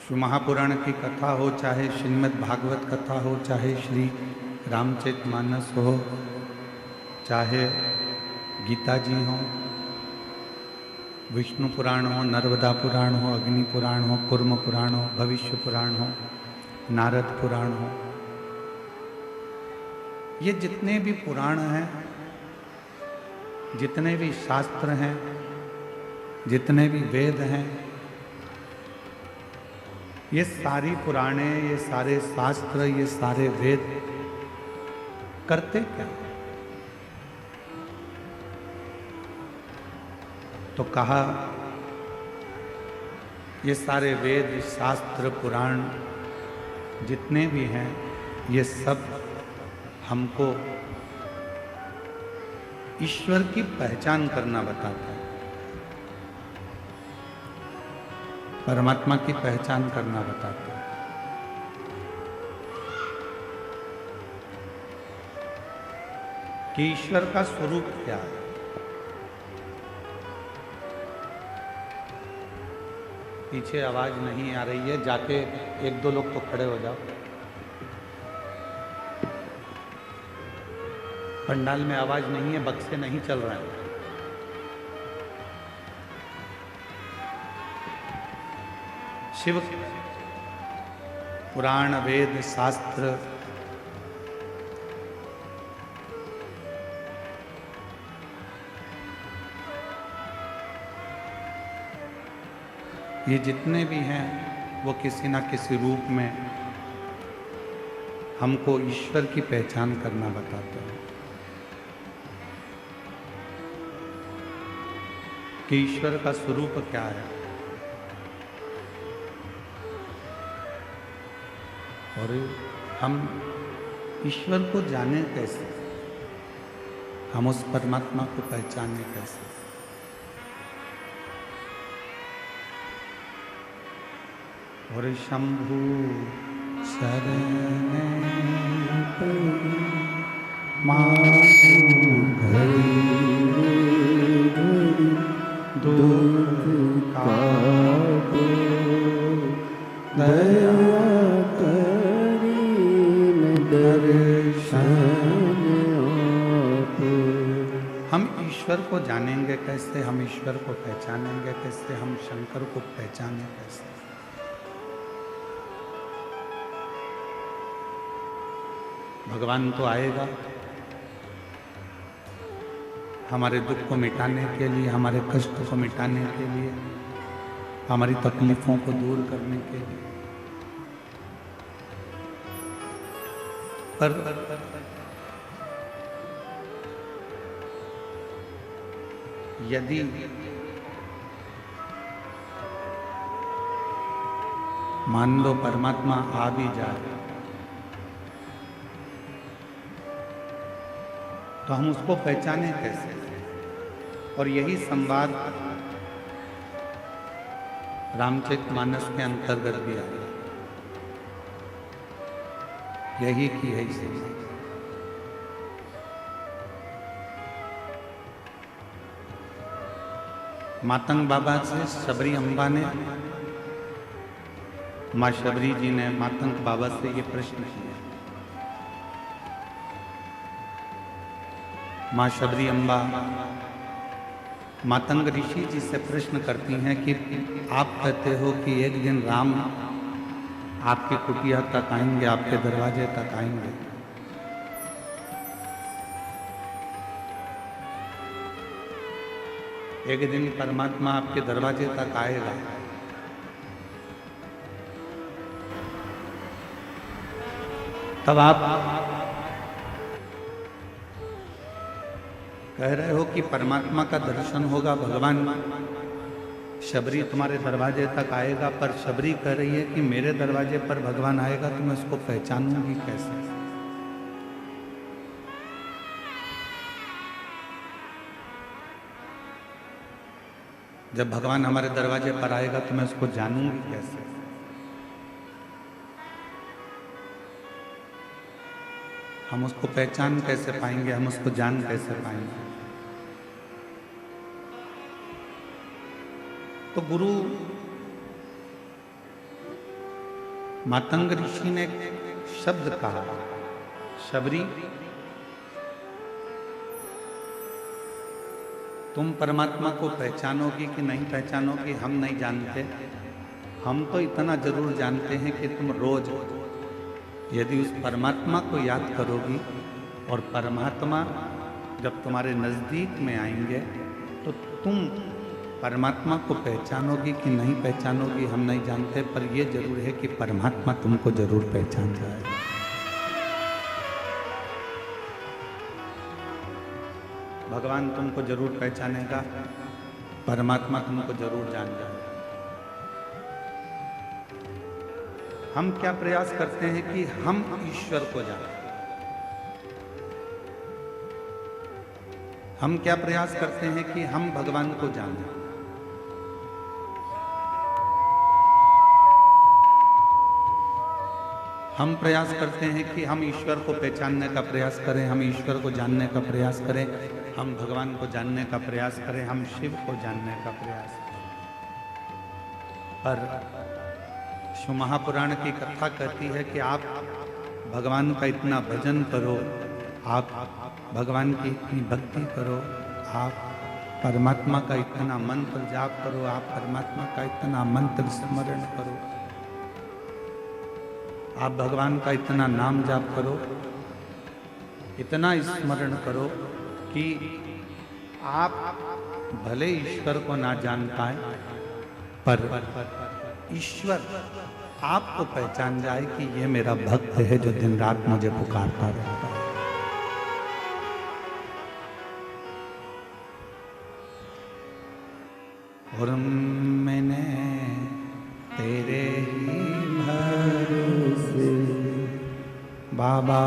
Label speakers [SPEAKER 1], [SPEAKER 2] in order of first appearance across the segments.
[SPEAKER 1] श्री महापुराण की कथा हो, चाहे श्रीमद् भागवत कथा हो, चाहे श्री रामचरितमानस हो, चाहे गीता जी हो, विष्णु पुराण हो, नर्मदा पुराण हो, अग्नि पुराण हो, कूर्म पुराण हो, भविष्य पुराण हो, नारद पुराण हो, ये जितने भी पुराण हैं, जितने भी शास्त्र हैं, जितने भी वेद हैं, ये सारी पुराणे, ये सारे शास्त्र, ये सारे वेद करते क्या? तो कहा ये सारे वेद, शास्त्र, पुराण जितने भी हैं, ये सब हमको ईश्वर की पहचान करना बताता है, परमात्मा की पहचान करना बताता है। कि ईश्वर का स्वरूप क्या है। पीछे आवाज नहीं आ रही है, जाके एक दो लोग तो खड़े हो जाओ। पंडाल में आवाज नहीं है, बक्से नहीं चल रहे हैं। शिव पुराण, वेद, शास्त्र ये जितने भी हैं, वो किसी ना किसी रूप में हमको ईश्वर की पहचान करना बताते हैं कि ईश्वर का स्वरूप क्या है। और हम ईश्वर को जाने कैसे, हम उस परमात्मा को पहचाने कैसे। और शंभु शरण मासु घड़ी दुख काटो, दया करी दर्शन आपो। हम ईश्वर को जानेंगे कैसे, हम ईश्वर को पहचानेंगे कैसे, हम शंकर को पहचाने कैसे। भगवान तो आएगा हमारे दुख को मिटाने के लिए, हमारे कष्ट को मिटाने के लिए, हमारी तकलीफों को दूर करने के लिए। पर यदि मान लो परमात्मा आ भी जाए तो हम उसको पहचाने कैसे। और यही संवाद रामचरितमानस के अंतर्गत भी आया, यही की है इसे। मातंग बाबा से शबरी अम्बा ने, माँ शबरी जी ने मातंग बाबा से ये प्रश्न किया। माँ शबरी अम्बा मातंग ऋषि जी से प्रश्न करती हैं कि आप कहते हो कि एक दिन राम आपकी कुटिया तक आएंगे, आपके दरवाजे तक आएंगे। एक दिन परमात्मा आपके दरवाजे तक आएगा, तब आप कह रहे हो कि परमात्मा का दर्शन होगा, भगवान शबरी तुम्हारे दरवाजे तक आएगा, पर शबरी कह रही है कि मेरे दरवाजे पर भगवान आएगा तो मैं उसको पहचानूंगी कैसे। जब भगवान हमारे दरवाजे पर आएगा तो मैं उसको जानूंगी कैसे। हम उसको पहचान कैसे पाएंगे, हम उसको जान कैसे पाएंगे। तो गुरु मातंग ऋषि ने एक शब्द कहा, शबरी तुम परमात्मा को पहचानोगी कि नहीं पहचानोगी हम नहीं जानते। हम तो इतना जरूर जानते हैं कि तुम रोज यदि उस परमात्मा को याद करोगी और परमात्मा जब तुम्हारे नज़दीक में आएंगे तो तुम परमात्मा को पहचानोगी कि नहीं पहचानोगी हम नहीं जानते, पर यह जरूर है कि परमात्मा तुमको जरूर पहचान जाएगा। भगवान तुमको जरूर पहचानेगा, परमात्मा तुमको जरूर जान जाएगा। हम क्या प्रयास करते हैं कि हम ईश्वर को जानें। हम क्या प्रयास करते हैं कि हम भगवान को जानें। हम प्रयास करते हैं कि हम ईश्वर को पहचानने का प्रयास करें, हम ईश्वर को जानने का प्रयास करें, हम भगवान को जानने का प्रयास करें, हम शिव को जानने का प्रयास करें। पर शिव महापुराण की कथा कहती है कि आप भगवान का इतना भजन करो, आप भगवान की इतनी भक्ति करो, आप परमात्मा का इतना मंत्र जाप करो, आप परमात्मा का इतना मंत्र स्मरण करो, आप भगवान का इतना नाम जाप करो, इतना स्मरण करो कि आप भले ईश्वर को ना जान पाए पर ईश्वर आपको पहचान जाए कि ये मेरा भक्त है जो दिन रात मुझे पुकारता रहता है। और मैंने तेरे ही भरोसे बाबा,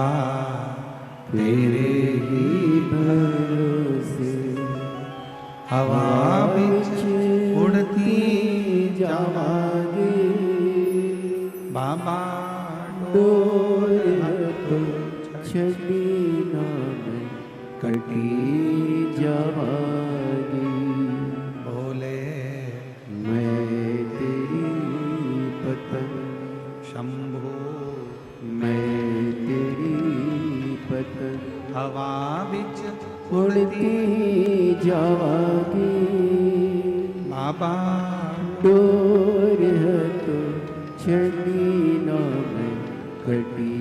[SPEAKER 1] तेरे ही भरोसे हवा बिच उड़ती जावांगी बाबा,
[SPEAKER 2] डोर तो छड़ी ना मैं कटी जावांगी।
[SPEAKER 1] बोले
[SPEAKER 2] मैं तेरी पतंग
[SPEAKER 1] शंभो,
[SPEAKER 2] मैं तेरी पतंग
[SPEAKER 1] हवा बिच
[SPEAKER 2] उड़ती जावांगी
[SPEAKER 1] बाबा,
[SPEAKER 2] डोर है तो छड़ी ना मैं कटी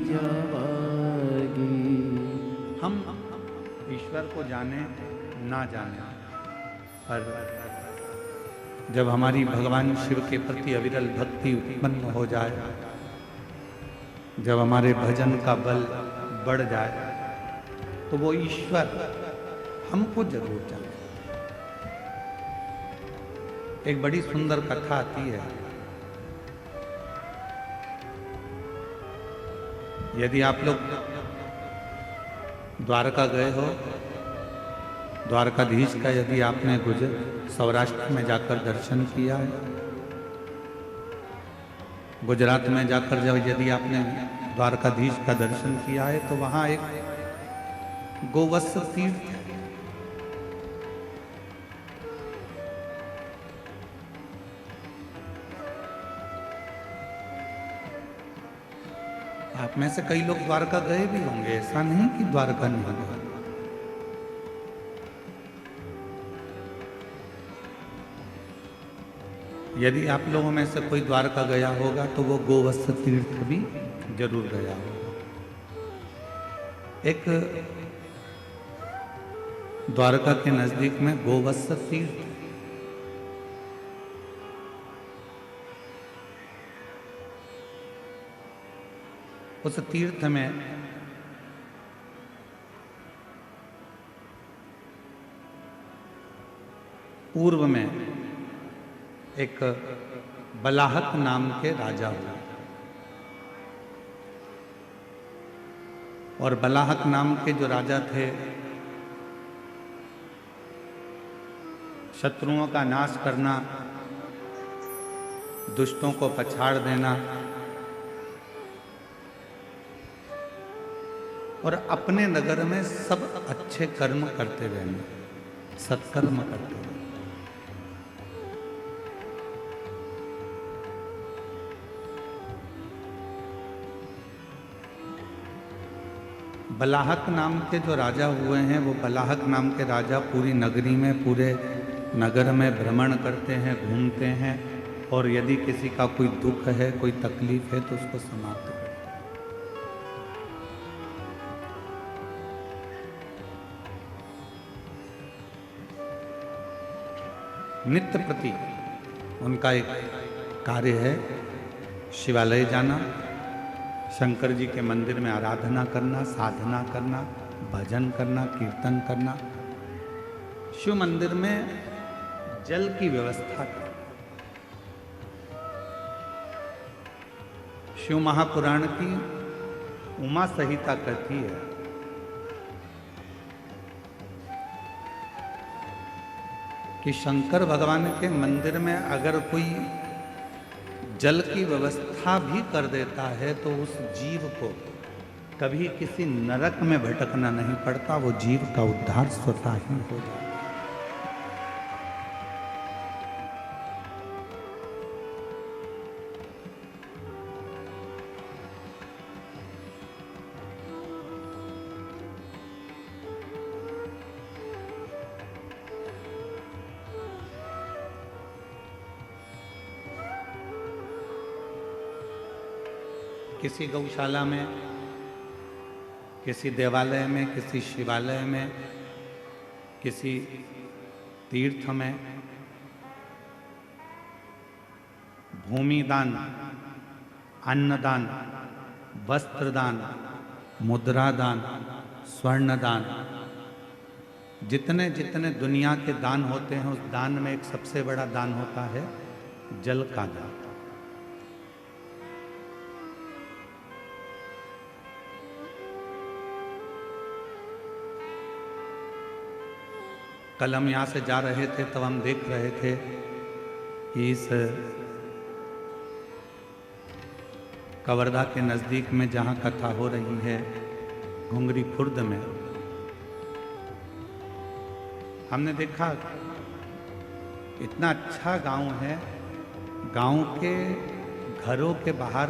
[SPEAKER 2] जावांगी।
[SPEAKER 1] हम ईश्वर को जाने ना जाने पर जब हमारी भगवान शिव के प्रति अविरल भक्ति उत्पन्न हो जाए, जब हमारे भजन का बल बढ़ जाए, तो वो ईश्वर हमको जरूर जाने। एक बड़ी सुंदर कथा आती है। यदि आप लोग द्वारका गए हो, द्वारकाधीश का यदि आपने सौराष्ट्र में जाकर दर्शन किया है, गुजरात में जाकर जब यदि आपने द्वारकाधीश का दर्शन किया है, तो वहां एक गोवत्स तीर्थ है। आप में से कई लोग द्वारका गए भी होंगे, ऐसा नहीं कि द्वारका नहीं गए। यदि आप लोगों में से कोई द्वारका गया होगा तो वो गोवत्स तीर्थ भी जरूर गया होगा। एक द्वारका के नजदीक में गोवत्स तीर्थ, उस तीर्थ में पूर्व में एक बलाहक नाम के राजा हुए, और बलाहक नाम के जो राजा थे, शत्रुओं का नाश करना, दुष्टों को पछाड़ देना और अपने नगर में सब अच्छे कर्म करते रहना, सत्कर्म करते रहना। बलाहक नाम के जो राजा हुए हैं, वो बलाहक नाम के राजा पूरी नगरी में, पूरे नगर में भ्रमण करते हैं, घूमते हैं, और यदि किसी का कोई दुख है, कोई तकलीफ है, तो उसको समाप्त करते हैं। नित्य प्रति उनका एक कार्य है शिवालय जाना, शंकर जी के मंदिर में आराधना करना, साधना करना, भजन करना, कीर्तन करना, शिव मंदिर में जल की व्यवस्था करना। शिव महापुराण की उमा संहिता कहती है कि शंकर भगवान के मंदिर में अगर कोई जल की व्यवस्था भी कर देता है तो उस जीव को कभी किसी नरक में भटकना नहीं पड़ता, वो जीव का उद्धार स्वतः ही हो जाता है। किसी गौशाला में, किसी देवालय में, किसी शिवालय में, किसी तीर्थ में भूमि दान, अन्नदान, वस्त्रदान, मुद्रा दान, स्वर्ण दान, जितने जितने दुनिया के दान होते हैं, उस दान में एक सबसे बड़ा दान होता है जल का दान। कल हम यहाँ से जा रहे थे तब हम देख रहे थे कि इस कवर्धा के नज़दीक में जहाँ कथा हो रही है, घुंगरी खुर्द में, हमने देखा इतना अच्छा गांव है। गांव के घरों के बाहर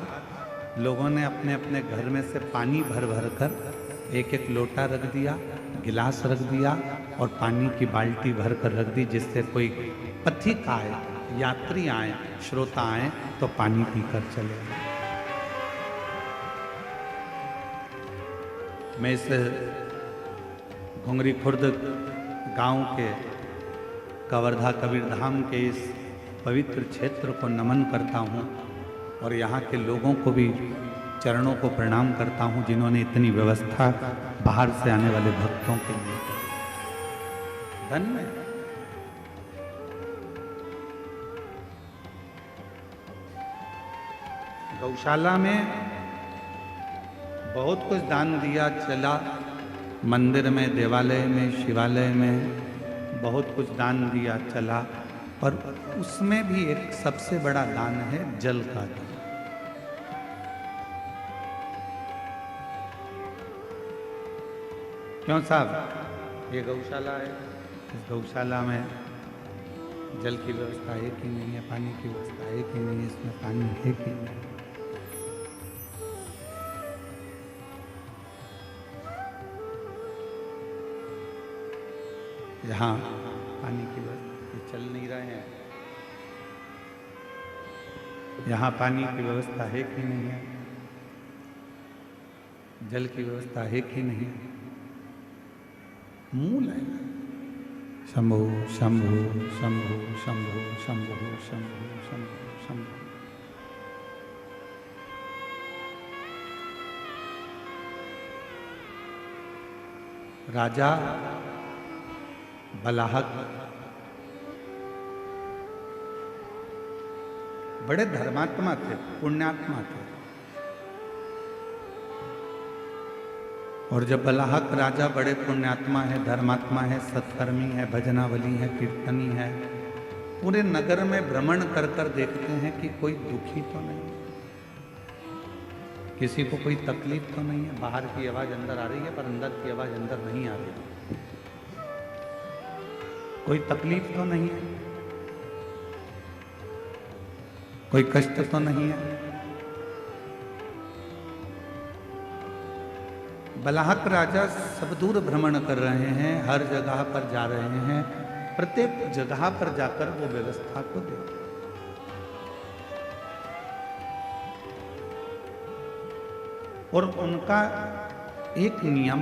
[SPEAKER 1] लोगों ने अपने अपने घर में से पानी भर भर कर एक एक लोटा रख दिया, गिलास रख दिया और पानी की बाल्टी भर कर रख दी, जिससे कोई पथिक आए, यात्री आए, श्रोता आए तो पानी पीकर चले जाए। मैं इस घुंगरी खुर्द गांव के कवर्धा कबीरधाम के इस पवित्र क्षेत्र को नमन करता हूं और यहाँ के लोगों को भी चरणों को प्रणाम करता हूं, जिन्होंने इतनी व्यवस्था बाहर से आने वाले भक्तों के लिए धन्य। गौशाला में बहुत कुछ दान दिया चला, मंदिर में, देवालय में, शिवालय में बहुत कुछ दान दिया चला, पर उसमें भी एक सबसे बड़ा दान है जल का दान। क्यों साहब, ये गौशाला है, इस गौशाला में जल की व्यवस्था है कि नहीं है, पानी की व्यवस्था है कि नहीं है, इसमें पानी है कि नहीं। यहाँ पानी की व्यवस्था चल नहीं रहे हैं, यहाँ पानी की व्यवस्था है कि नहीं है, जल की व्यवस्था है कि नहीं है। मूल है शंभु शंभु शंभु शंभु शंभु शंभु शंभु शंभु। राजा बलाहक बड़े धर्मात्मा थे, पुण्यात्मा थे, और जब बलाहक राजा बड़े पुण्यात्मा है, धर्मात्मा है, सत्कर्मी है, भजनावली है, कीर्तनी है, पूरे नगर में भ्रमण कर कर देखते हैं कि कोई दुखी तो नहीं, किसी को कोई तकलीफ तो नहीं है। बाहर की आवाज अंदर आ रही है पर अंदर की आवाज अंदर नहीं आ रही, कोई तकलीफ तो नहीं है, कोई कष्ट तो नहीं है। बलाहक राजा सब दूर भ्रमण कर रहे हैं, हर जगह पर जा रहे हैं, प्रत्येक जगह पर जाकर वो व्यवस्था को देखते। और उनका एक नियम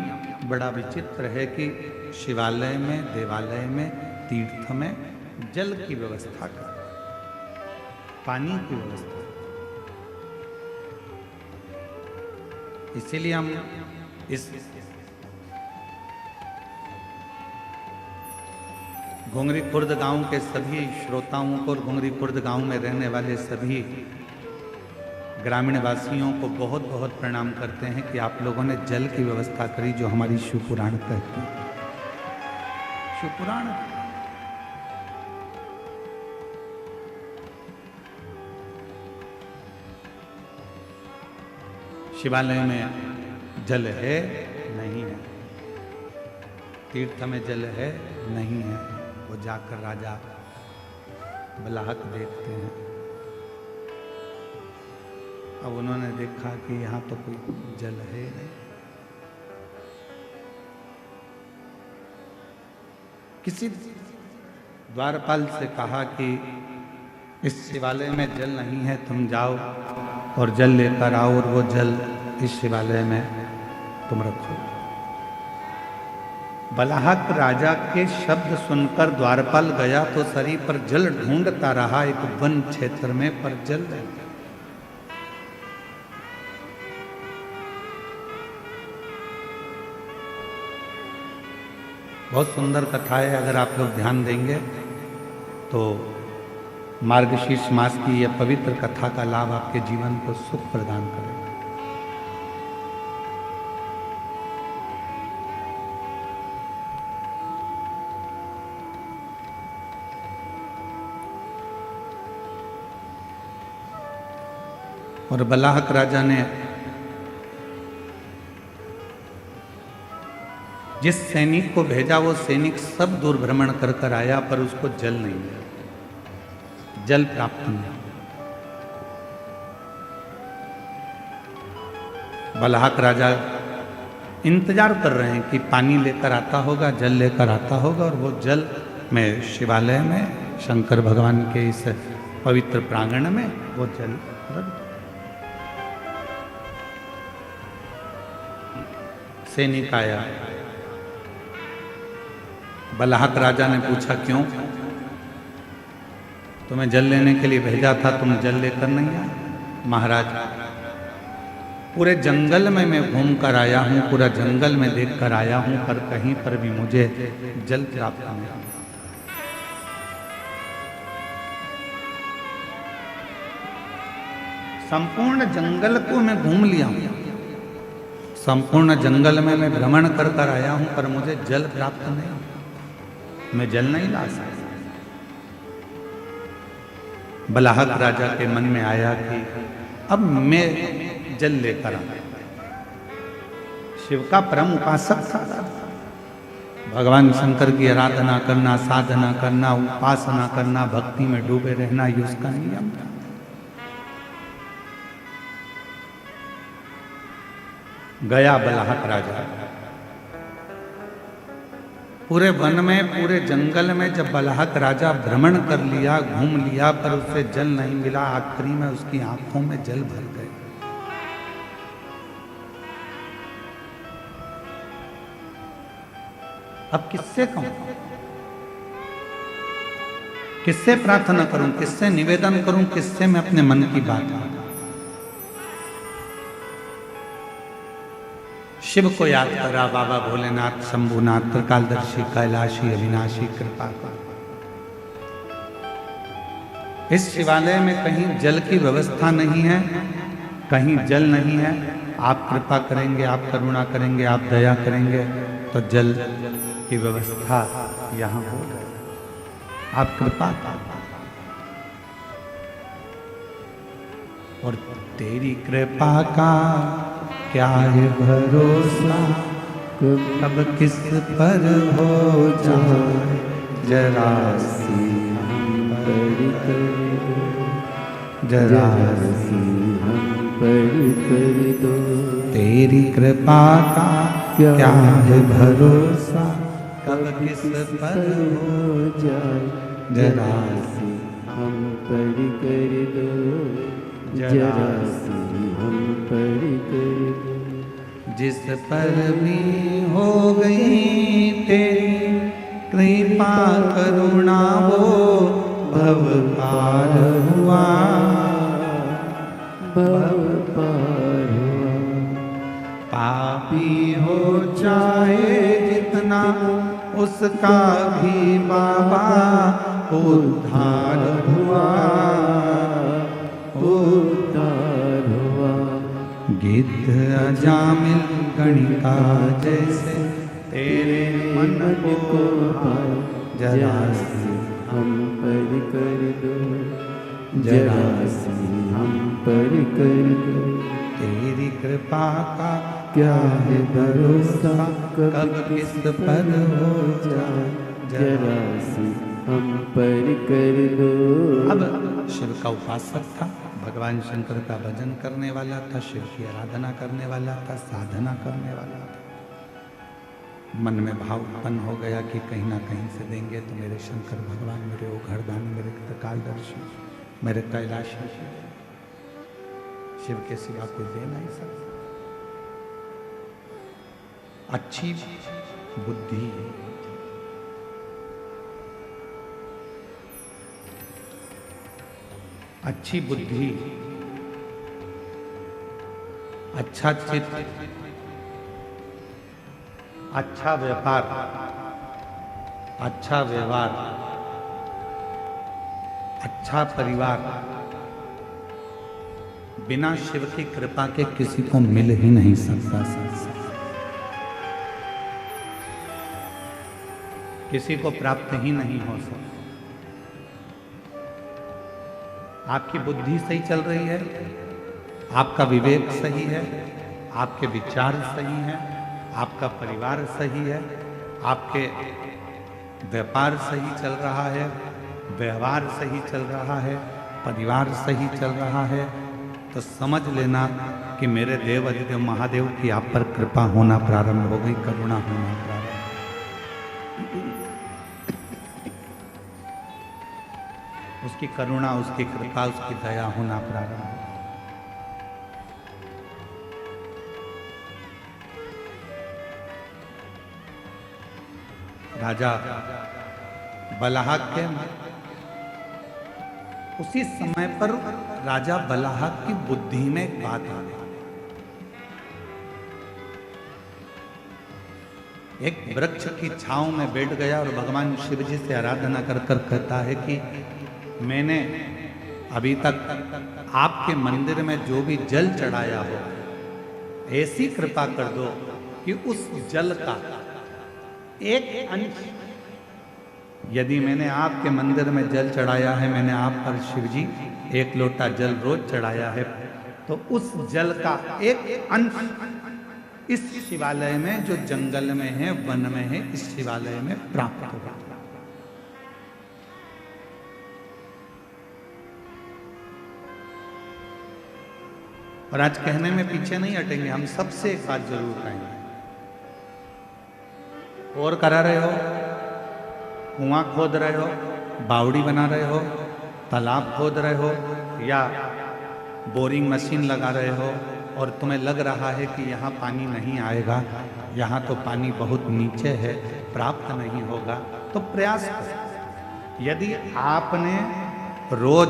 [SPEAKER 1] बड़ा विचित्र है कि शिवालय में, देवालय में, तीर्थ में जल की व्यवस्था कर, पानी की व्यवस्था। इसीलिए हम इस घुंगरी खुर्द गांव के सभी श्रोताओं को और घुंगरी खुर्द गांव में रहने वाले सभी ग्रामीण वासियों को बहुत बहुत प्रणाम करते हैं कि आप लोगों ने जल की व्यवस्था करी, जो हमारी शिव पुराण कहती है। शिव पुराण शिवालय में जल है नहीं है, तीर्थ में जल है नहीं है, वो जाकर राजा बलाहक देखते हैं। अब उन्होंने देखा कि यहाँ तो कोई जल है नहीं। किसी द्वारपाल से कहा कि इस शिवालय में जल नहीं है, तुम जाओ और जल लेकर आओ और वो जल इस शिवालय में तुम रखो। बलाहक राजा के शब्द सुनकर द्वारपाल गया तो शरीर पर जल ढूंढता रहा एक वन क्षेत्र में, पर जल नहीं। बहुत सुंदर कथा है, अगर आप लोग ध्यान देंगे तो मार्गशीर्ष मास की यह पवित्र कथा का लाभ आपके जीवन को सुख प्रदान करेगा। और बलाहक राजा ने जिस सैनिक को भेजा वो सैनिक सब दूर भ्रमण कर कर आया, पर उसको जल नहीं मिला, जल प्राप्त नहीं। बलाहक राजा इंतजार कर रहे हैं कि पानी लेकर आता होगा, जल लेकर आता होगा, और वो जल में शिवालय में शंकर भगवान के इस पवित्र प्रांगण में वो जल रख। सैनिक आया, बलाहक राजा ने पूछा क्यों? तुम्हें जल लेने के लिए भेजा था, तुम जल लेकर नहीं आए? महाराज, पूरे जंगल में मैं घूम कर आया हूँ, पूरा जंगल में देख कर आया हूँ, पर कहीं पर भी मुझे जल प्राप्त नहीं। संपूर्ण जंगल को मैं घूम लिया हूँ, संपूर्ण जंगल में मैं भ्रमण कर कर आया हूँ, पर मुझे जल प्राप्त नहीं, मैं जल नहीं ला सकता। बलाहक राजा के मन में आया कि अब मैं जल लेकर आऊं। शिव का परम उपासक था, भगवान शंकर की आराधना करना, साधना करना, उपासना करना, भक्ति में डूबे रहना, ये उसका नियम था। गया बलाहक राजा, पूरे वन में, पूरे जंगल में जब बलाहक राजा भ्रमण कर लिया, घूम लिया, पर उसे जल नहीं मिला। आखिरी में उसकी आंखों में जल भर गए। अब किससे कहूं, किससे प्रार्थना करूं, किससे निवेदन करूं, किससे मैं अपने मन की बात कहूं? शिव को याद करा, बाबा भोलेनाथ, शंभुनाथ, त्रिकालदर्शी, कैलाशी, अविनाशी, कृपा कर। इस शिवालय में कहीं जल की व्यवस्था नहीं है, कहीं जल नहीं है। आप कृपा करेंगे, आप करुणा करेंगे, आप दया करेंगे तो जल की व्यवस्था यहाँ हो जाए। आप कृपा और तेरी कृपा का क्या है भरोसा, कब किस पर हो जाए जरा सी हम पर, जरा सी हम
[SPEAKER 2] पर कर दो।
[SPEAKER 1] तेरी कृपा का क्या है भरोसा, कब किस पर
[SPEAKER 2] हो जाए जरा सी हम पर कर दो, जरा सी हम पर कर दो।
[SPEAKER 1] जिस पर भी हो गई तेरी कृपा करुणा, वो भव पार हुआ,
[SPEAKER 2] भव पार हुआ।
[SPEAKER 1] पापी हो चाहे जितना उसका भी बाबा उद्धार हुआ,
[SPEAKER 2] उद्धार हुआ।
[SPEAKER 1] गिद्ध अजामिल गणिका जैसे तेरे मन को भाए, जरा सी
[SPEAKER 2] हम पर कर दो, जरा सी हम पर कर दो।
[SPEAKER 1] तेरी कृपा का
[SPEAKER 2] क्या है भरोसा,
[SPEAKER 1] कब किस पर हो
[SPEAKER 2] जाए जरा सी हम पर कर दो।
[SPEAKER 1] अब शिव का उपासक था, भगवान शंकर का भजन करने वाला था, शिव की आराधना करने वाला था, साधना करने वाला था। मन में भाव उत्पन्न हो गया कि कहीं ना कहीं से देंगे तो मेरे शंकर भगवान, मेरे ओघरदान, मेरे कालदर्शी, मेरे कैलाशी, शिव के सिवा कोई दे नहीं सकता। अच्छी बुद्धि, अच्छी बुद्धि, अच्छा चित्त, अच्छा व्यापार, अच्छा व्यवहार, अच्छा परिवार बिना शिव की कृपा के किसी को मिल ही नहीं सकता। किसी को प्राप्त ही नहीं हो सकता। आपकी बुद्धि सही चल रही है, आपका विवेक सही है, आपके विचार सही हैं, आपका परिवार सही है, आपके व्यापार सही चल रहा है, व्यवहार सही चल रहा है, परिवार सही चल रहा है, तो समझ लेना कि मेरे देव अधिदेव महादेव की आप पर कृपा होना प्रारंभ हो गई, करुणा होना प्रारंभ। उसकी करुणा, उसकी कृपा, उसकी दया होना प्रारंभ हो। राजा बलाहक के उसी समय पर राजा बलाहक की बुद्धि में एक बात आ गई। एक वृक्ष की छांव में बैठ गया और भगवान शिव जी से आराधना कर कर कहता है कि मैंने अभी तक आपके मंदिर में जो भी जल चढ़ाया हो, ऐसी कृपा कर दो कि उस जल का एक अंश, यदि मैंने आपके मंदिर में जल चढ़ाया है, मैंने आप पर शिव जी एक लोटा जल रोज चढ़ाया है, तो उस जल का एक अंश इस शिवालय में, जो जंगल में है, वन में है, इस शिवालय में प्राप्त होगा। और आज कहने में पीछे नहीं हटेंगे, हम सबसे एक बात जरूर कहेंगे। और करा रहे हो, कुआं खोद रहे हो, बावड़ी बना रहे हो, तालाब खोद रहे हो, या बोरिंग मशीन लगा रहे हो और तुम्हें लग रहा है कि यहाँ पानी नहीं आएगा, यहाँ तो पानी बहुत नीचे है, प्राप्त नहीं होगा, तो प्रयास करो। यदि आपने रोज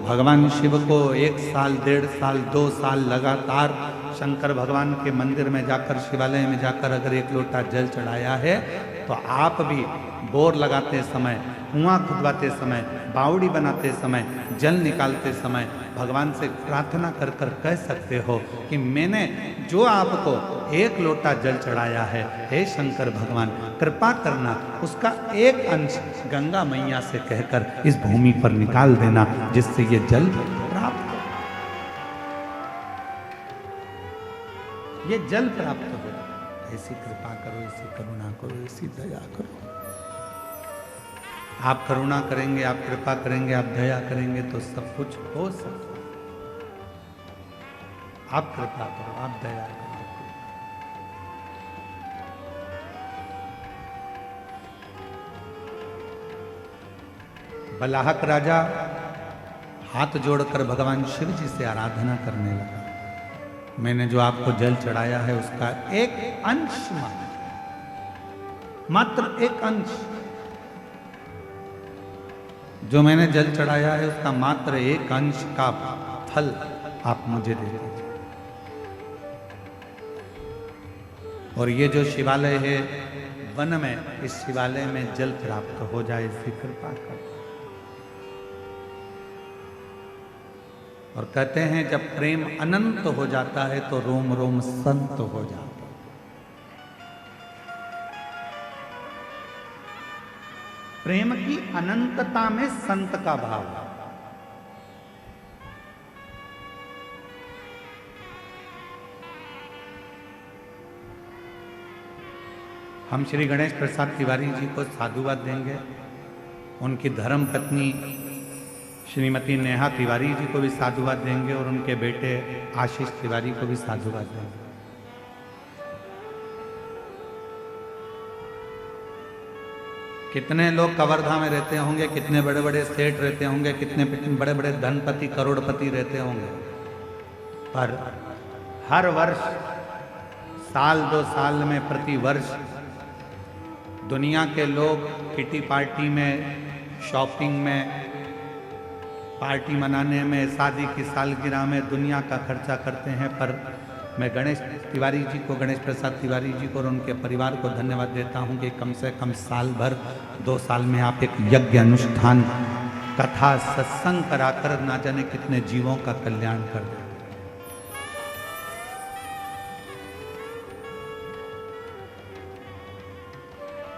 [SPEAKER 1] भगवान शिव को 1 साल, 1.5 साल, 2 साल लगातार शंकर भगवान के मंदिर में जाकर, शिवालय में जाकर अगर 1 लोटा जल चढ़ाया है, तो आप भी बोर लगाते समय, कुआं खुदवाते समय, बावड़ी बनाते समय, जल निकालते समय भगवान से प्रार्थना कर कर कह सकते हो कि मैंने जो आपको 1 लोटा जल चढ़ाया है, हे शंकर भगवान कृपा करना, उसका एक अंश गंगा मैया से कहकर इस भूमि पर निकाल देना, जिससे ये जल प्राप्त हो, ये जल प्राप्त हो। ऐसी कृपा करो, ऐसी करुणा करो, ऐसी दया करो। आप करुणा करेंगे, आप कृपा करेंगे, आप दया करेंगे तो सब कुछ हो सकता है। आप कृपा करो, आप दया करो। बलाहक राजा हाथ जोड़कर भगवान शिव जी से आराधना करने लगा। मैंने जो आपको जल चढ़ाया है उसका एक अंश मात्र एक अंश, जो मैंने जल चढ़ाया है उसका मात्र एक अंश का फल आप मुझे दे दीजिए। और ये जो शिवालय है वन में, इस शिवालय में जल प्राप्त हो जाए, इसकी कृपा कर। और कहते हैं जब प्रेम अनंत हो जाता है तो रोम रोम संत हो जाता है। प्रेम की अनंतता में संत का भाव है। हम श्री गणेश प्रसाद तिवारी जी को साधुवाद देंगे। उनकी धर्म पत्नी श्रीमती नेहा तिवारी जी को भी साधुवाद देंगे और उनके बेटे आशीष तिवारी को भी साधुवाद देंगे। कितने लोग कवर्धा में रहते होंगे, कितने बड़े बड़े सेठ रहते होंगे, कितने बड़े बड़े धनपति करोड़पति रहते होंगे, पर हर वर्ष साल 2 साल में प्रति वर्ष दुनिया के लोग किटी पार्टी में, शॉपिंग में, पार्टी मनाने में, शादी की सालगिरह में दुनिया का खर्चा करते हैं। पर मैं गणेश तिवारी जी को, गणेश प्रसाद तिवारी जी को और उनके परिवार को धन्यवाद देता हूं कि कम से कम साल भर 2 साल में आप एक यज्ञ अनुष्ठान, कथा, सत्संग कराकर ना जाने कितने जीवों का कल्याण कर दें।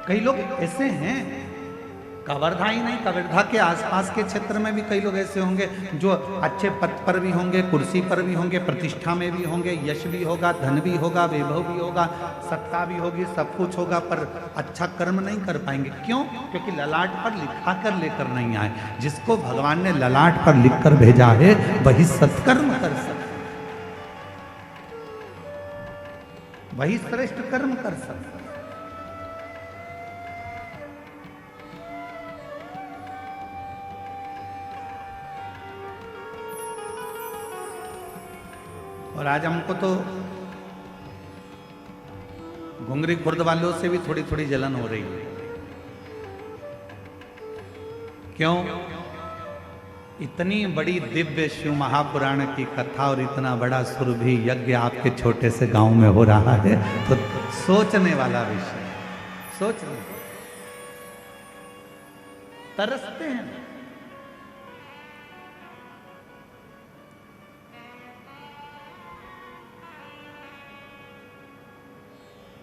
[SPEAKER 1] कई लोग ऐसे हैं, कवर्धा ही नहीं, कवर्धा के आसपास के क्षेत्र में भी कई लोग ऐसे होंगे जो अच्छे पद पर भी होंगे, कुर्सी पर भी होंगे, प्रतिष्ठा में भी होंगे, यश भी होगा, धन भी होगा, वैभव भी होगा, सत्ता भी होगी, सब कुछ होगा, पर अच्छा कर्म नहीं कर पाएंगे। क्यों? क्योंकि ललाट पर लिखा कर लेकर नहीं आए। जिसको भगवान ने ललाट पर लिख कर भेजा है वही सत्कर्म कर सकता, वही श्रेष्ठ कर्म कर सकता। और आज हमको तो घुंगरी खुर्द वालों से भी थोड़ी थोड़ी जलन हो रही है। क्यों? इतनी बड़ी दिव्य शिव महापुराण की कथा और इतना बड़ा सुरभि यज्ञ आपके छोटे से गांव में हो रहा है, तो सोचने वाला विषय, सोचने तरसते हैं।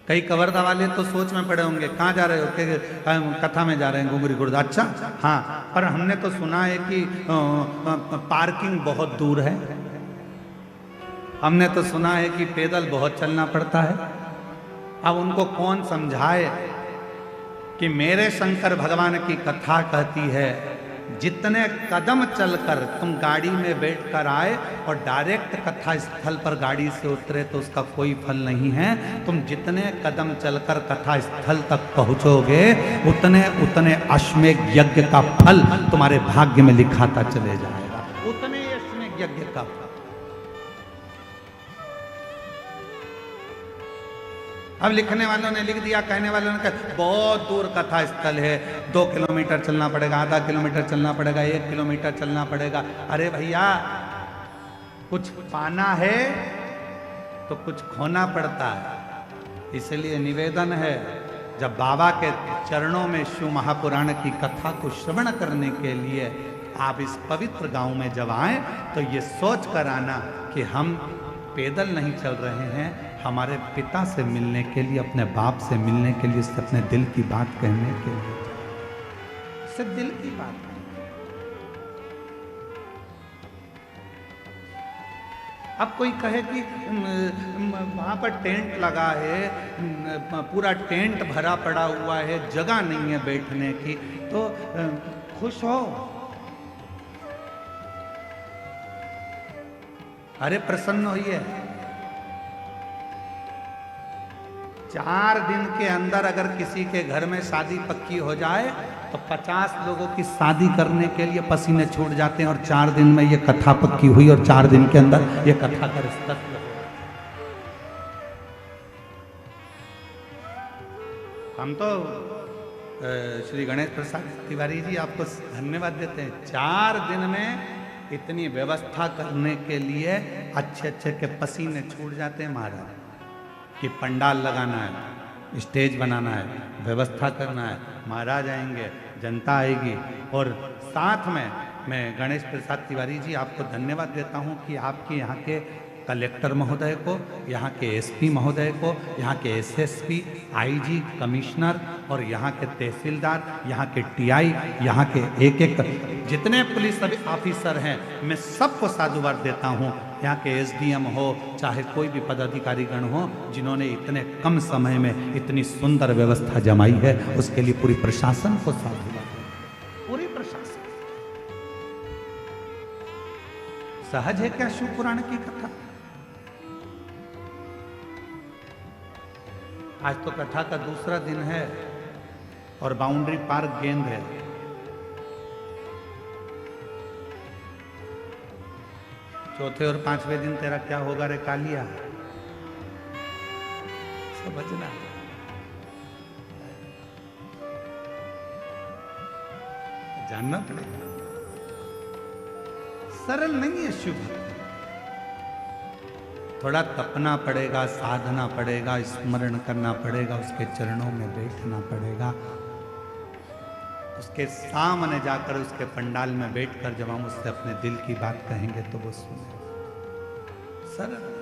[SPEAKER 1] कई कवर्धा वाले तो सोच में पड़े होंगे, कहाँ जा रहे हो? कि कथा में जा रहे हैं घुंगरी खुर्द। अच्छा, हाँ, पर हमने तो सुना है कि पार्किंग बहुत दूर है, हमने तो सुना है कि पैदल बहुत चलना पड़ता है। अब उनको कौन समझाए कि मेरे शंकर भगवान की कथा कहती है जितने कदम चलकर तुम गाड़ी में बैठकर आए और डायरेक्ट कथा स्थल पर गाड़ी से उतरे तो उसका कोई फल नहीं है। तुम जितने कदम चलकर कथा स्थल तक पहुंचोगे उतने उतने अश्वमेध यज्ञ का फल तुम्हारे भाग्य में लिखाता चले जाएगा, उतने अश्वमेध यज्ञ का फल। अब लिखने वालों ने लिख दिया, कहने वालों ने कहा बहुत दूर कथा स्थल है, 2 किलोमीटर चलना पड़ेगा, आधा किलोमीटर चलना पड़ेगा, 1 किलोमीटर चलना पड़ेगा। अरे भैया, कुछ पाना है तो कुछ खोना पड़ता है। इसलिए निवेदन है, जब बाबा के चरणों में शिव महापुराण की कथा को श्रवण करने के लिए आप इस पवित्र गांव में जब आए तो ये सोच कर आना कि हम पैदल नहीं चल रहे हैं, हमारे पिता से मिलने के लिए, अपने बाप से मिलने के लिए, अपने दिल की बात कहने के लिए, सिर्फ दिल की बात। अब कोई कहे कि वहां पर टेंट लगा है, पूरा टेंट भरा पड़ा हुआ है, जगह नहीं है बैठने की, तो खुश हो। अरे प्रसन्न होइए। 4 दिन के अंदर अगर किसी के घर में शादी पक्की हो जाए तो 50 लोगों की शादी करने के लिए पसीने छूट जाते हैं, और 4 दिन में ये कथा पक्की हुई और 4 दिन के अंदर ये कथा का रिश्ता हुआ। हम तो श्री गणेश प्रसाद तिवारी जी आपको धन्यवाद देते हैं। 4 दिन में इतनी व्यवस्था करने के लिए अच्छे अच्छे के पसीने छूट जाते हैं महाराज, कि पंडाल लगाना है, स्टेज बनाना है, व्यवस्था करना है, महाराज आएंगे, जनता आएगी। और साथ में मैं गणेश प्रसाद तिवारी जी आपको धन्यवाद देता हूं कि आपके यहाँ के कलेक्टर महोदय को, यहाँ के एसपी महोदय को, यहाँ के एसएसपी, आईजी, कमिश्नर और यहाँ के तहसीलदार, यहाँ के टीआई, यहाँ के एक एक जितने पुलिस ऑफिसर हैं, मैं सबको साधुवाद देता हूँ। यहाँ के एसडीएम हो चाहे कोई भी पदाधिकारी गण हो, जिन्होंने इतने कम समय में इतनी सुंदर व्यवस्था जमाई है, उसके लिए पूरी प्रशासन को साधुवाद, पूरी प्रशासन। सहज है क्या शिव पुराण की कथा? आज तो कथा का दूसरा दिन है और बाउंड्री पार्क गेंद है। चौथे और 5वें दिन तेरा क्या होगा रे कालिया? समझना, जानना पड़ेगा। सरल नहीं है शिव भक्ति, थोड़ा तपना पड़ेगा, साधना पड़ेगा, स्मरण करना पड़ेगा, उसके चरणों में बैठना पड़ेगा, उसके सामने जाकर उसके पंडाल में बैठकर जब हम उससे अपने दिल की बात कहेंगे तो वो सुने। सरल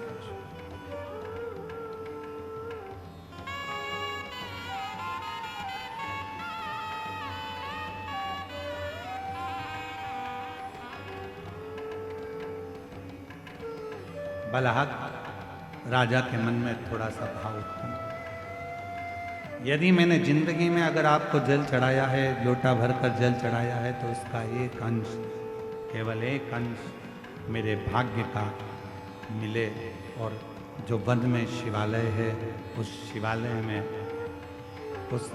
[SPEAKER 1] बलहक राजा के मन में थोड़ा सा भाव उत्पन्न, यदि मैंने जिंदगी में अगर आपको जल चढ़ाया है, लोटा भरकर जल चढ़ाया है, तो उसका एक अंश, केवल एक अंश मेरे भाग्य का मिले, और जो वन में शिवालय है उस शिवालय में उस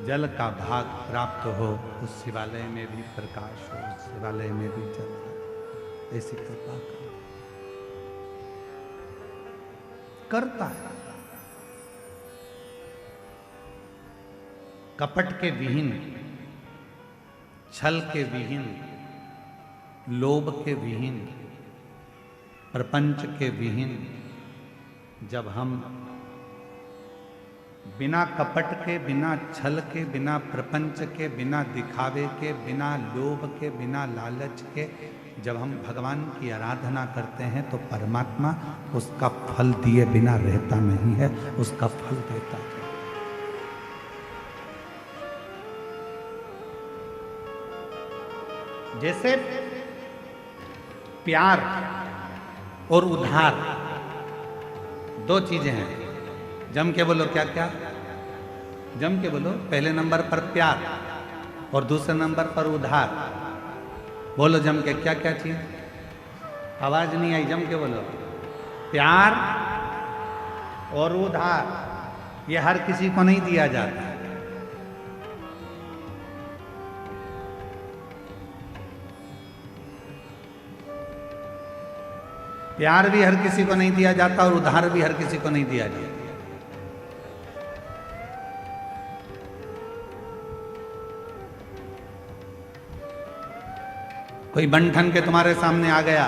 [SPEAKER 1] जल का भाग प्राप्त हो, उस शिवालय में भी प्रकाश हो, उस शिवालय में भी जल हो, ऐसी कृपा करता है। कपट के विहीन, छल के विहीन, लोभ के विहीन, प्रपंच के विहीन, जब हम बिना कपट के, बिना छल के, बिना प्रपंच के, बिना दिखावे के, बिना लोभ के, बिना लालच के जब हम भगवान की आराधना करते हैं तो परमात्मा उसका फल दिए बिना रहता नहीं है, उसका फल देता है। जैसे प्यार और उधार दो चीजें हैं। जम के बोलो, क्या क्या? जम के बोलो। पहले नंबर पर प्यार और दूसरे नंबर पर उधार। बोलो जम के, क्या क्या चीज? आवाज नहीं आई, जम के बोलो। प्यार और उधार, ये हर किसी को नहीं दिया जाता। प्यार भी हर किसी को नहीं दिया जाता और उधार भी हर किसी को नहीं दिया जाता। कोई बंठन के तुम्हारे सामने आ गया,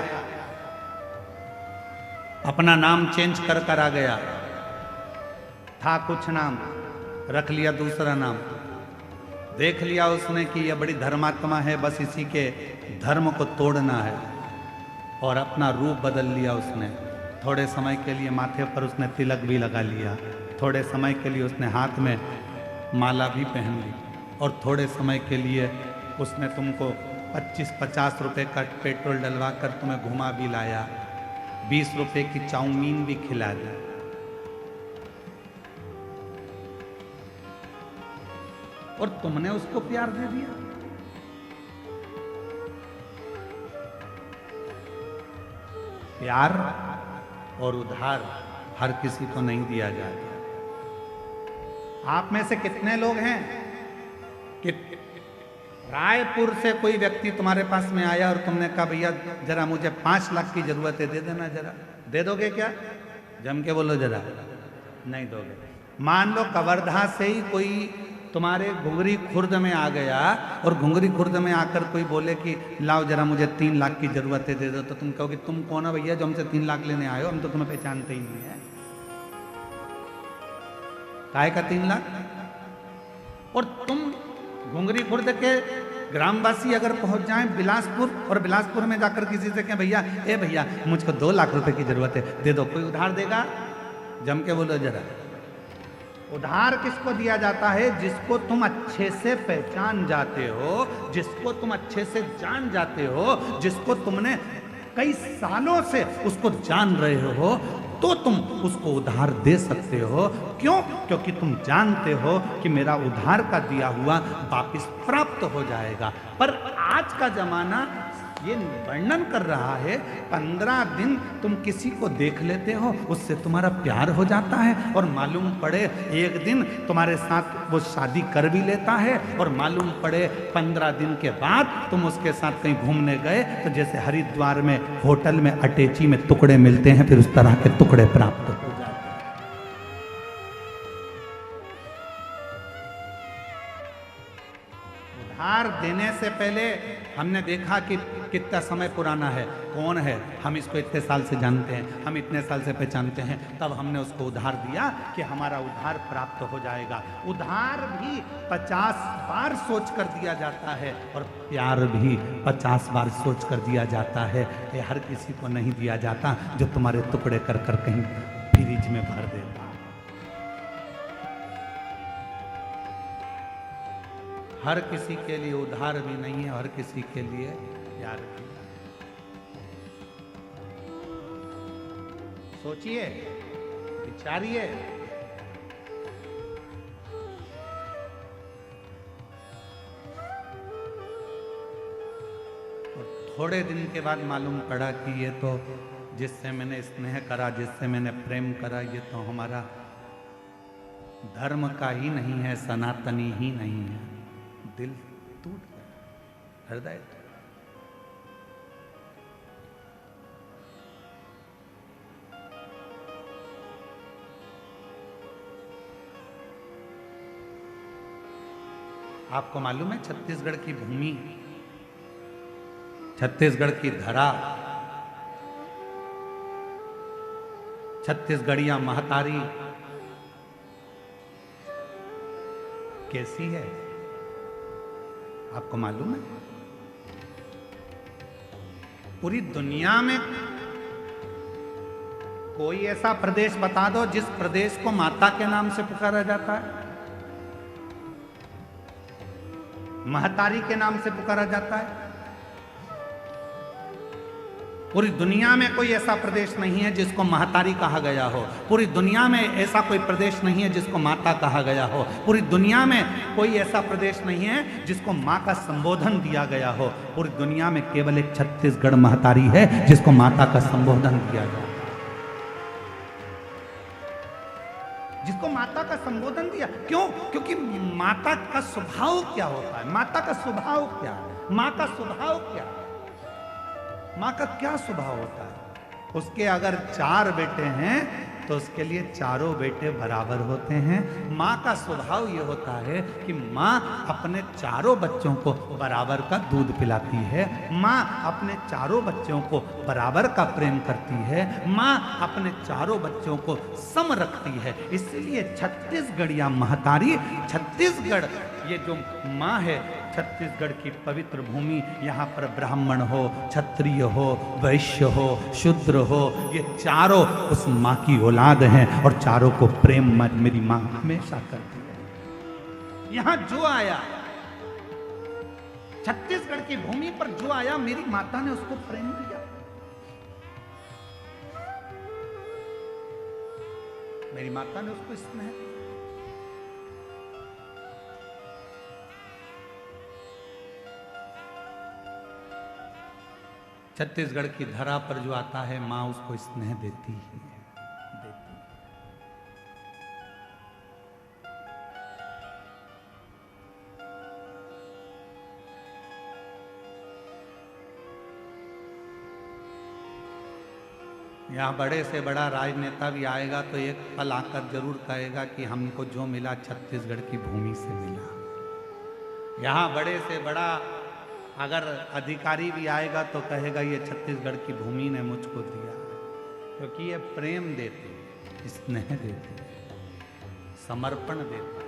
[SPEAKER 1] अपना नाम चेंज कर कर आ गया, था कुछ नाम, रख लिया दूसरा नाम, देख लिया उसने कि यह बड़ी धर्मात्मा है, बस इसी के धर्म को तोड़ना है, और अपना रूप बदल लिया उसने। थोड़े समय के लिए माथे पर उसने तिलक भी लगा लिया, थोड़े समय के लिए उसने हाथ में माला भी पहन ली, और थोड़े समय के लिए उसने तुमको 25-50 रुपए का पेट्रोल डलवा कर तुम्हें घुमा भी लाया, 20 रुपए की चाउमीन भी खिला दी। और तुमने उसको प्यार दे दिया। प्यार और उधार हर किसी को नहीं दिया जाता। आप में से कितने लोग हैं कि रायपुर से कोई व्यक्ति तुम्हारे पास में आया और तुमने कहा भैया जरा मुझे 5 लाख की जरूरत है, दे देना जरा, दे दोगे क्या? जम के बोलो जरा, नहीं दोगे। मान लो कवर्धा से ही कोई तुम्हारे घुंगरी खुर्द में आ गया और घुंगरी खुर्द में आकर कोई बोले कि लाओ जरा मुझे 3 लाख की जरूरत है, दे दो, तो तुम कहोगे तुम कौन हो भैया जो हमसे 3 लाख लेने आए हो, हम तो तुम्हें पहचानते ही नहीं है। काय का 3 लाख? और तुम घुंगरी खुर्द के ग्रामवासी अगर पहुंच जाएं बिलासपुर और बिलासपुर में जाकर किसी से कहें भैया ए भैया मुझको 2 लाख रुपए की जरूरत है, दे दो, कोई उधार देगा? जम के बोलो जरा। उधार किसको दिया जाता है? जिसको तुम अच्छे से पहचान जाते हो, जिसको तुम अच्छे से जान जाते हो, जिसको तुमने कई सालों से उसको जान रहे हो, तो तुम उसको उधार दे सकते हो। क्यों? क्योंकि तुम जानते हो कि मेरा उधार का दिया हुआ वापस प्राप्त हो जाएगा। पर आज का जमाना ये वर्णन कर रहा है 15 दिन तुम किसी को देख लेते हो, उससे तुम्हारा प्यार हो जाता है और मालूम पड़े एक दिन तुम्हारे साथ वो शादी कर भी लेता है और मालूम पड़े 15 दिन के बाद तुम उसके साथ कहीं घूमने गए तो जैसे हरिद्वार में होटल में अटैची में टुकड़े मिलते हैं, फिर उस तरह के टुकड़े प्राप्त हो जाते हैं। उधार देने से पहले हमने देखा कि कितना समय पुराना है, कौन है, हम इसको इतने साल से जानते हैं, हम इतने साल से पहचानते हैं, तब हमने उसको उधार दिया कि हमारा उधार प्राप्त हो जाएगा। उधार भी 50 बार सोच कर दिया जाता है और प्यार भी 50 बार सोच कर दिया जाता है। ये हर किसी को नहीं दिया जाता जो तुम्हारे टुकड़े कर कर कहीं फ्रिज में भर देता। हर किसी के लिए उधार भी नहीं है, हर किसी के लिए प्यार भी नहीं। सोचिए, विचारिए। और थोड़े दिन के बाद मालूम पड़ा कि ये तो जिससे मैंने स्नेह करा, जिससे मैंने प्रेम करा, ये तो हमारा धर्म का ही नहीं है, सनातनी ही नहीं है। दिल टूट गया, हृदय। आपको मालूम है छत्तीसगढ़ की भूमि, छत्तीसगढ़ की धरा, छत्तीसगढ़िया महतारी कैसी है? आपको मालूम है? पूरी दुनिया में कोई ऐसा प्रदेश बता दो जिस प्रदेश को माता के नाम से पुकारा जाता है, महतारी के नाम से पुकारा जाता है। पूरी दुनिया में कोई ऐसा प्रदेश नहीं है जिसको महतारी कहा गया हो। पूरी दुनिया में ऐसा कोई प्रदेश नहीं है जिसको माता कहा गया हो। पूरी दुनिया में कोई ऐसा प्रदेश नहीं है जिसको माँ का संबोधन दिया गया हो। पूरी दुनिया में केवल एक छत्तीसगढ़ महतारी है जिसको माता का संबोधन दिया गया, जिसको माता का संबोधन दिया। क्यों? क्योंकि माता का स्वभाव क्या होता है? माता का स्वभाव क्या है? माँ का स्वभाव क्या है? माँ का क्या स्वभाव होता है? उसके अगर 4 बेटे हैं तो उसके लिए चारों बेटे बराबर होते हैं। माँ का स्वभाव ये होता है कि माँ अपने चारों बच्चों को बराबर का दूध पिलाती है। माँ अपने चारों बच्चों को बराबर का प्रेम करती है। माँ अपने चारों बच्चों को सम रखती है। इसलिए छत्तीसगढ़िया महतारी, छत्तीसगढ़ ये जो माँ है, छत्तीसगढ़ की पवित्र भूमि, यहाँ पर ब्राह्मण हो, क्षत्रिय हो, वैश्य हो, शूद्र हो, ये चारों उस माँ की औलाद हैं और चारों को प्रेम मेरी माँ हमेशा करती है। यहाँ जो आया, छत्तीसगढ़ की भूमि पर जो आया, मेरी माता ने उसको प्रेम दिया। मेरी माता ने उसको स्नेह दिया। छत्तीसगढ़ की धरा पर जो आता है माँ उसको स्नेह देती ही है, देती है। यहाँ बड़े से बड़ा राजनेता भी आएगा तो एक पल आकर जरूर कहेगा कि हमको जो मिला छत्तीसगढ़ की भूमि से मिला। यहाँ बड़े से बड़ा अगर अधिकारी भी आएगा तो कहेगा ये छत्तीसगढ़ की भूमि ने मुझको दिया, क्योंकि ये प्रेम देते, स्नेह देते, समर्पण देते।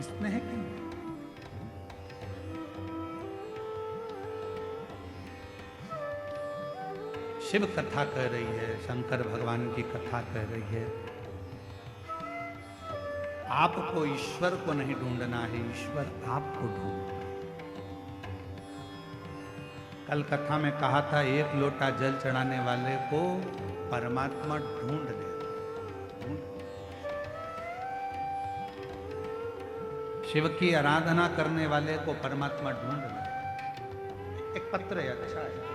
[SPEAKER 1] स्नेह की शिव कथा कह रही है, शंकर भगवान की कथा कह रही है। आपको ईश्वर को नहीं ढूंढना है, ईश्वर आपको ढूंढना। कल कथा में कहा था एक लोटा जल चढ़ाने वाले को परमात्मा ढूंढ ले। शिव की आराधना करने वाले को परमात्मा ढूंढ ले। एक पत्र है, अच्छा है।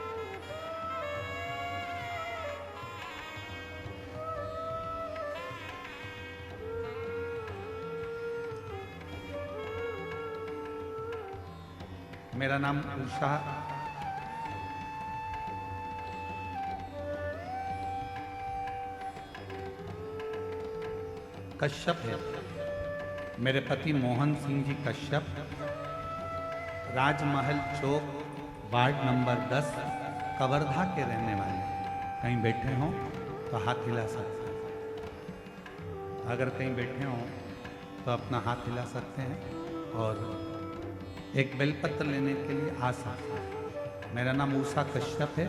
[SPEAKER 1] मेरा नाम उषा कश्यप है। मेरे पति मोहन सिंह जी कश्यप राजमहल चौक वार्ड नंबर 10 कवर्धा के रहने वाले। कहीं बैठे हों तो हाथ हिला सकते हैं। अगर कहीं बैठे हों तो अपना हाथ हिला सकते हैं और एक बेलपत्र लेने के लिए आ सकते हैं। मेरा नाम उषा कश्यप है।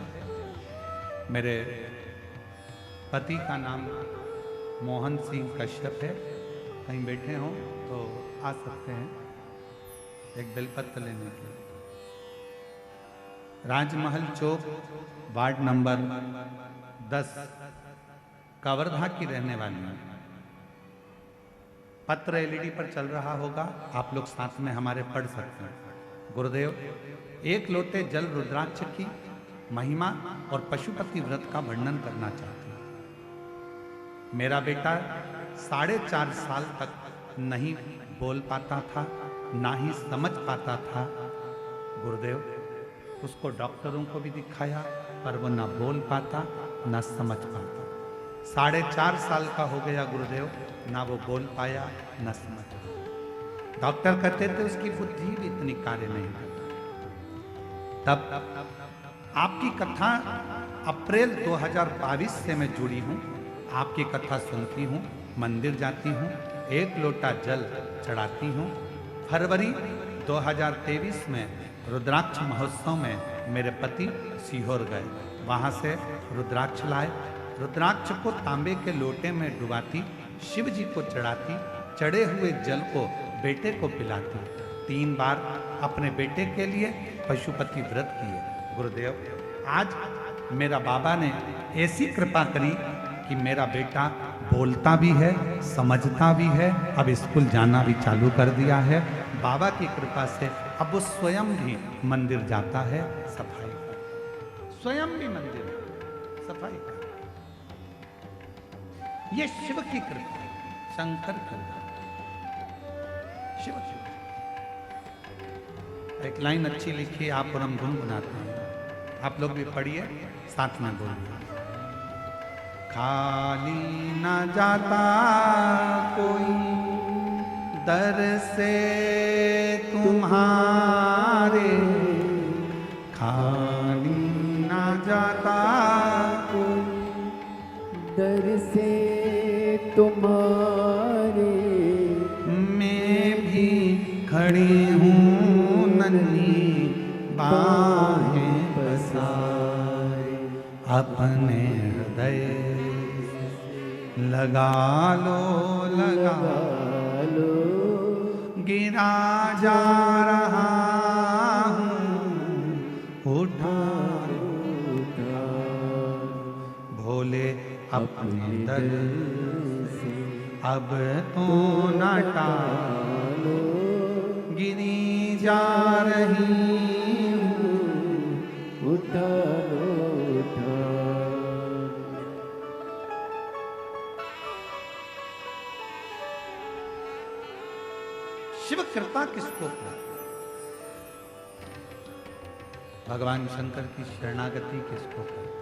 [SPEAKER 1] मेरे पति का नाम मोहन सिंह कश्यप है। कहीं बैठे हों तो आ सकते हैं एक बेलपत्र लेने के लिए। राजमहल चौक वार्ड नंबर 10 कवर्धा की रहने वाली है। पत्र एलईडी पर चल रहा होगा, आप लोग साथ में हमारे पढ़ सकते हैं। गुरुदेव, एक लोटे जल रुद्राक्ष की महिमा और पशुपति व्रत का वर्णन करना चाहते हैं। मेरा बेटा 4.5 साल तक नहीं बोल पाता था, ना ही समझ पाता था। गुरुदेव, उसको डॉक्टरों को भी दिखाया पर वो ना बोल पाता ना समझ पाता। 4.5 साल का हो गया गुरुदेव, ना वो बोल पाया ना समझ पाया। डॉक्टर कहते थे उसकी बुद्धि भी इतनी कार्य नहीं करती। तब आपकी कथा अप्रैल 2022 से मैं जुड़ी हूँ। आपकी कथा सुनती हूँ, मंदिर जाती हूँ, एक लोटा जल चढ़ाती हूँ। फरवरी 2023 में रुद्राक्ष महोत्सव में मेरे पति सीहोर गए, वहाँ से रुद्राक्ष लाए। रुद्राक्ष को तांबे के लोटे में डुबाती, शिव जी को चढ़ाती, चढ़े हुए जल को बेटे को पिलाती। 3 बार अपने बेटे के लिए पशुपति व्रत किए। गुरुदेव, आज मेरा बाबा ने ऐसी कृपा करी कि मेरा बेटा बोलता भी है, समझता भी है, अब स्कूल जाना भी चालू कर दिया है। बाबा की कृपा से अब वो स्वयं भी मंदिर जाता है, सफाई करता, स्वयं भी मंदिर सफाई करता। ये शिव की कृपा, शंकर की कृपा, शिव की। एक लाइन अच्छी लिखी आप और हम गुनगुनाते हैं, आप लोग भी पढ़िए, साथ में बोलिए। खाली न जाता कोई दर से तुम्हारे, खाली न जाता
[SPEAKER 2] कोई दर से तुम्हारे,
[SPEAKER 1] मैं भी खड़ी हूँ नन्ही बाहें पसारे, अपने हृदय लगा लो, लगा
[SPEAKER 2] लो,
[SPEAKER 1] गिरा जा रहा हूँ, उठा
[SPEAKER 2] उठा
[SPEAKER 1] भोले अपने दर
[SPEAKER 2] से
[SPEAKER 1] अब तो न टालो, गिनी जा रही हूँ,
[SPEAKER 2] उठानो उठान।
[SPEAKER 1] शिव कृपा किसको प्राप्त? भगवान शंकर की शरणागति किसको प्राप्त?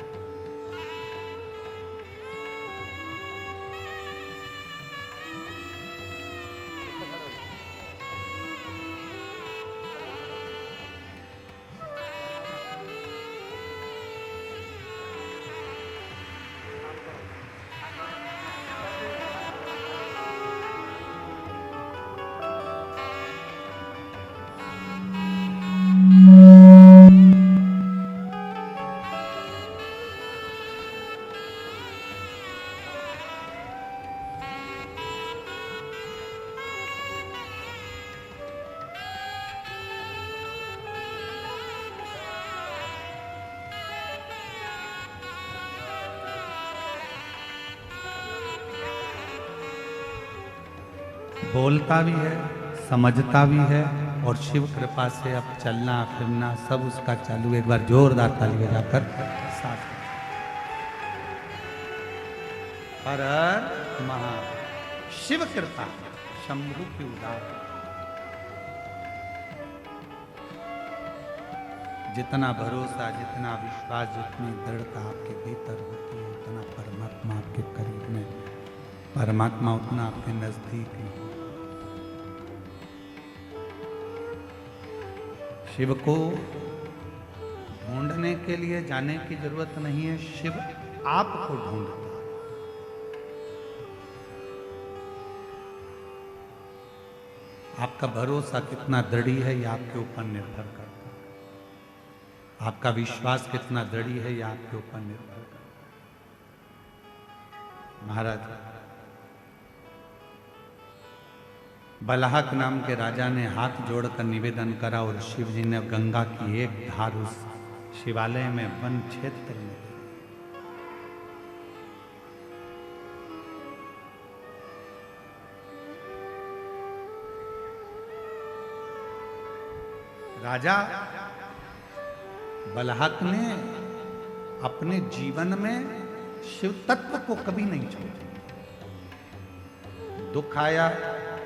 [SPEAKER 1] बोलता भी है, समझता भी है, और शिव कृपा से अब चलना फिरना सब उसका चालू। एक बार जोरदार ताली बजाकर साथ। हर हर महा शिव कृपा शंभु की उदार। जितना भरोसा, जितना विश्वास, जितनी दृढ़ता आपके भीतर होती है, उतना परमात्मा आपके करीब में, परमात्मा उतना आपके नजदीक है। शिव को ढूंढने के लिए जाने की जरूरत नहीं है, शिव आपको ढूंढता है। आपका भरोसा कितना दृढ़ है, यह आपके ऊपर निर्भर करता है। आपका विश्वास कितना दृढ़ है, यह आपके ऊपर निर्भर करता है। महाराज बलाहक नाम के राजा ने हाथ जोड़कर निवेदन करा और शिव जी ने गंगा की एक धार उस शिवालय में वन क्षेत्र में राजा बलाहक ने अपने जीवन में शिव तत्व को कभी नहीं छोड़ा। दुख आया,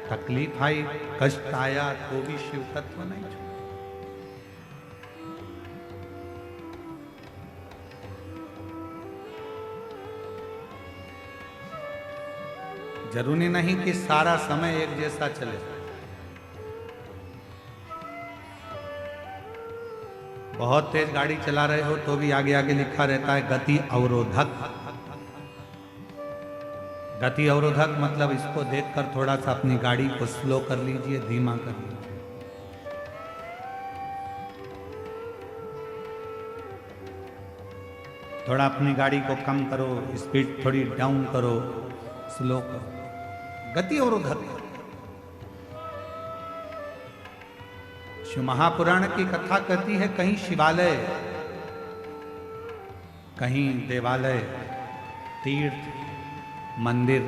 [SPEAKER 1] तकलीफ आई, कष्ट आया, तो भी शिव तत्व नहीं छोड़ा। जरूरी नहीं कि सारा समय एक जैसा चले। बहुत तेज गाड़ी चला रहे हो तो भी आगे आगे लिखा रहता है गति अवरोधक। गति अवरोधक मतलब इसको देखकर थोड़ा सा अपनी गाड़ी को स्लो कर लीजिए, धीमा कर लीजिए। थोड़ा अपनी गाड़ी को कम करो, स्पीड थोड़ी डाउन करो, स्लो करो। गति अवरोधक। शिव महापुराण की कथा कहती है कहीं शिवालय, कहीं देवालय, तीर्थ, मंदिर,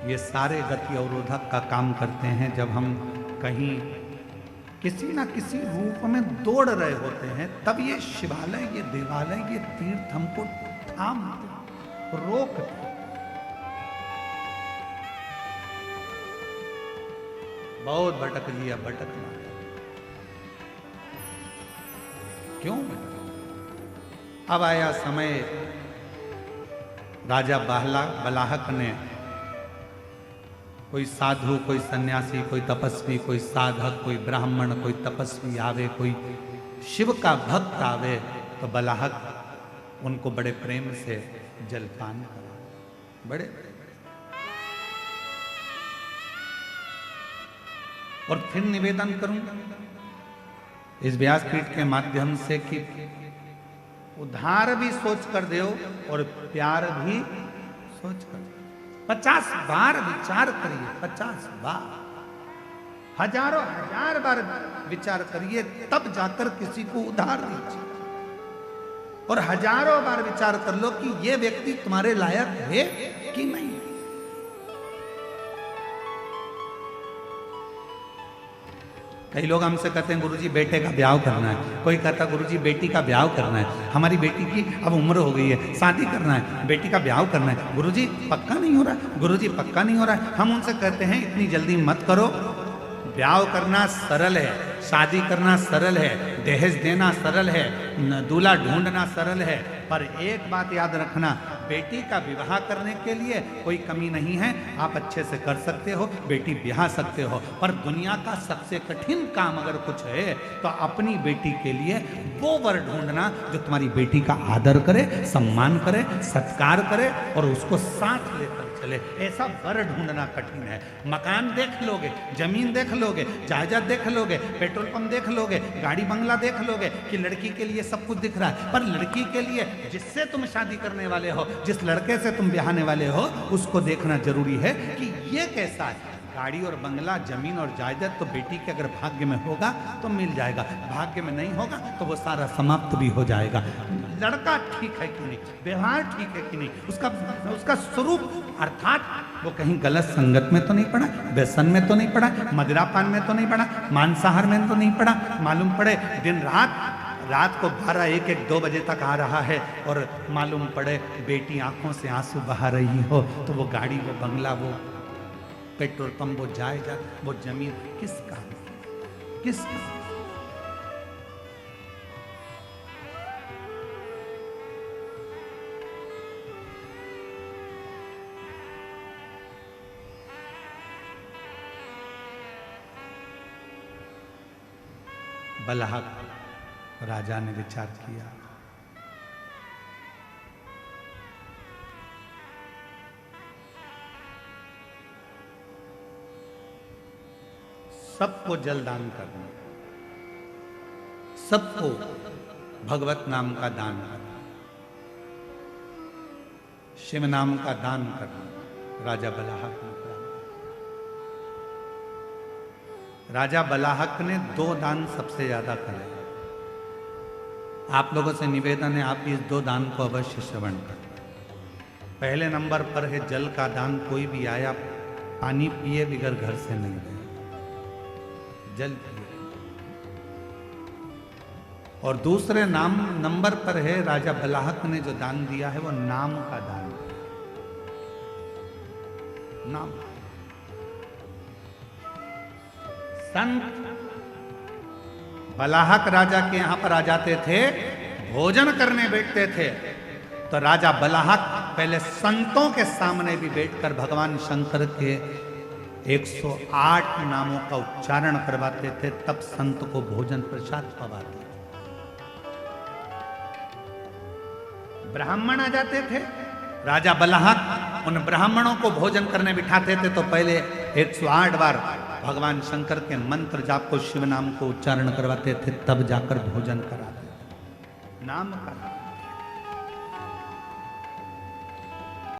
[SPEAKER 1] ये सारे गति अवरोधक का काम करते हैं। जब हम कहीं किसी ना किसी रूप में दौड़ रहे होते हैं तब ये शिवालय, ये देवालय, ये तीर्थ हमको थामते, रोकते। बहुत भटक लिया, भटकना क्यों? अब आया समय, राजा बलाहक ने कोई साधु, कोई सन्यासी, कोई तपस्वी, कोई साधक, कोई ब्राह्मण, कोई तपस्वी आवे, कोई शिव का भक्त आवे तो बलाहक उनको बड़े प्रेम से जलपान करा, बड़े। और फिर निवेदन करूं इस व्यासपीठ के माध्यम से कि उधार भी सोच कर दो और प्यार भी सोच कर दो। 50 बार विचार करिए, 50 बार, हजारों हजार बार विचार करिए, तब जाकर किसी को उधार दीजिए। और हजारों बार विचार कर लो कि ये व्यक्ति तुम्हारे लायक है कि नहीं है। कई लोग हमसे कहते हैं गुरुजी बेटे का ब्याह करना है, कोई कहता है गुरुजी बेटी का ब्याह करना है, हमारी बेटी की अब उम्र हो गई है, शादी करना है, बेटी का ब्याह करना है, गुरुजी पक्का नहीं हो रहा, गुरुजी पक्का नहीं हो रहा है। हम उनसे कहते हैं इतनी जल्दी मत करो, ब्याह करना सरल है, शादी करना सरल है, दहेज देना सरल है, दूल्हा ढूंढना सरल है, पर एक बात याद रखना, बेटी का विवाह करने के लिए कोई कमी नहीं है, आप अच्छे से कर सकते हो, बेटी ब्याह सकते हो, पर दुनिया का सबसे कठिन काम अगर कुछ है तो अपनी बेटी के लिए वो वर ढूंढना जो तुम्हारी बेटी का आदर करे, सम्मान करे, सत्कार करे और उसको साथ लेकर चले, ऐसा वर ढूंढना कठिन है। मकान देख लोगे, जमीन देख लोगे, जायदाद देख लोगे, पेट्रोल पंप देख लोगे, गाड़ी बंगला देख लोगे कि लड़की के लिए सब कुछ दिख रहा है, पर लड़की के लिए जिससे तुम शादी करने वाले हो, जिस लड़के से तुम ब्याहने वाले हो, उसको देखना जरूरी है कि ये कैसा है। गाड़ी और बंगला, जमीन और जायदाद तो बेटी के अगर भाग्य में होगा तो मिल जाएगा, भाग्य में नहीं होगा तो वो सारा समाप्त भी हो जाएगा। लड़का ठीक है कि नहीं, व्यवहार ठीक है कि नहीं, उसका स्वरूप अर्थात वो कहीं गलत संगत में तो नहीं पड़ा, व्यसन में तो नहीं पड़ा, मदिरापान में तो नहीं पड़ा, मांसाहार में तो नहीं पड़ा, मालूम पड़े दिन रात को 12, 1, 2 बजे तक आ रहा है और मालूम पड़े बेटी आंखों से आंसू बहा रही हो, तो वो गाड़ी, वो बंगला, वो पेट्रोल पंप, वो जायदाद, वो जमीन किसका? बलहक राजा ने विचार किया, सबको जल दान करना, सबको भगवत नाम का दान करना, शिव नाम का दान करना। राजा बलाहक ने कहा। राजा बलाहक ने 2 दान सबसे ज्यादा करे। आप लोगों से निवेदन है, आप इस 2 दान को अवश्य श्रवण करें। पहले नंबर पर है जल का दान। कोई भी आया पानी पिए बगैर घर से नहीं गए, जल पिए। और दूसरे नंबर पर है राजा बलाहक ने जो दान दिया है वो नाम का दान, नाम। संत बलाहक राजा के यहां पर आ जाते थे, भोजन करने बैठते थे, तो राजा बलाहक पहले संतों के सामने भी बैठकर भगवान शंकर के 108 नामों का उच्चारण करवाते थे, तब संत को भोजन प्रसाद पवाते। ब्राह्मण आ जाते थे, राजा बलाहक उन ब्राह्मणों को भोजन करने बिठाते थे, तो पहले 108 बार भगवान शंकर के मंत्र जाप को, शिव नाम को उच्चारण करवाते थे, तब जाकर भोजन कराते थे। नाम का